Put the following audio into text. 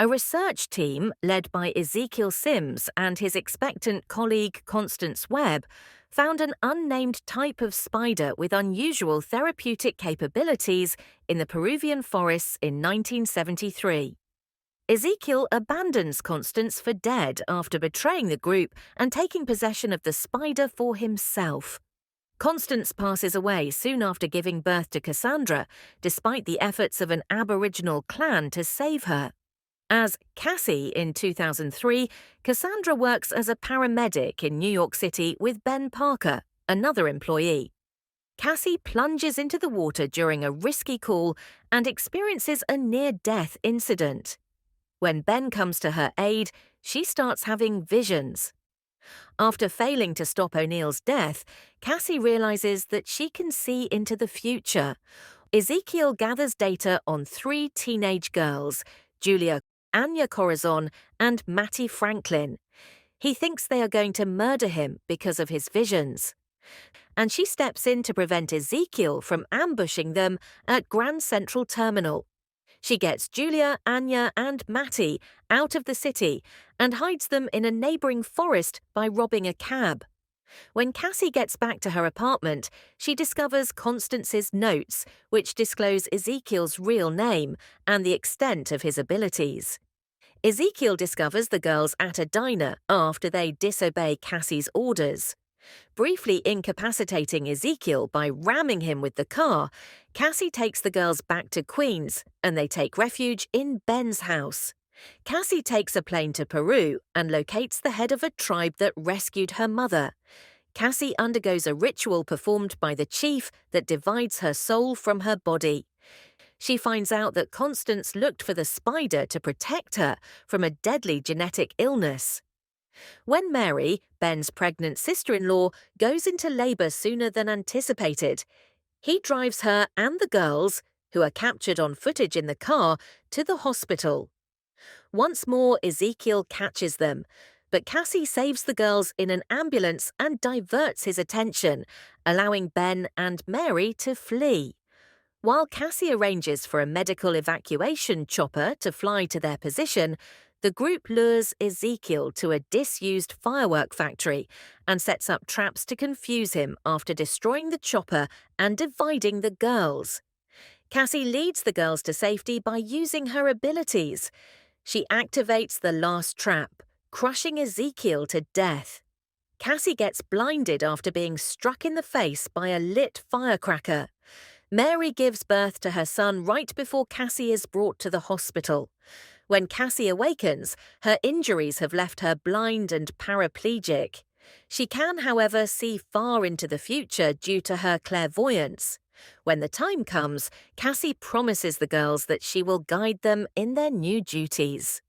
A research team led by Ezekiel Sims and his expectant colleague Constance Webb found an unnamed type of spider with unusual therapeutic capabilities in the Peruvian forests in 1973. Ezekiel abandons Constance for dead after betraying the group and taking possession of the spider for himself. Constance passes away soon after giving birth to Cassandra, despite the efforts of an Aboriginal clan to save her. As Cassie in 2003, Cassandra works as a paramedic in New York City with Ben Parker, another employee. Cassie plunges into the water during a risky call and experiences a near-death incident. When Ben comes to her aid, she starts having visions. After failing to stop O'Neill's death, Cassie realizes that she can see into the future. Ezekiel gathers data on 3 teenage girls, Julia, Anya Corazon, and Mattie Franklin. He thinks they are going to murder him because of his visions. And she steps in to prevent Ezekiel from ambushing them at Grand Central Terminal. She gets Julia, Anya, and Mattie out of the city and hides them in a neighboring forest by robbing a cab. When Cassie gets back to her apartment, she discovers Constance's notes, which disclose Ezekiel's real name and the extent of his abilities. Ezekiel discovers the girls at a diner after they disobey Cassie's orders. Briefly incapacitating Ezekiel by ramming him with the car, Cassie takes the girls back to Queens and they take refuge in Ben's house. Cassie takes a plane to Peru and locates the head of a tribe that rescued her mother. Cassie undergoes a ritual performed by the chief that divides her soul from her body. She finds out that Constance looked for the spider to protect her from a deadly genetic illness. When Mary, Ben's pregnant sister-in-law, goes into labor sooner than anticipated, he drives her and the girls, who are captured on footage in the car, to the hospital. Once more, Ezekiel catches them, but Cassie saves the girls in an ambulance and diverts his attention, allowing Ben and Mary to flee. While Cassie arranges for a medical evacuation chopper to fly to their position, the group lures Ezekiel to a disused firework factory and sets up traps to confuse him after destroying the chopper and dividing the girls. Cassie leads the girls to safety by using her abilities. She activates the last trap, crushing Ezekiel to death. Cassie gets blinded after being struck in the face by a lit firecracker. Mary gives birth to her son right before Cassie is brought to the hospital. When Cassie awakens, her injuries have left her blind and paraplegic. She can, however, see far into the future due to her clairvoyance. When the time comes, Cassie promises the girls that she will guide them in their new duties.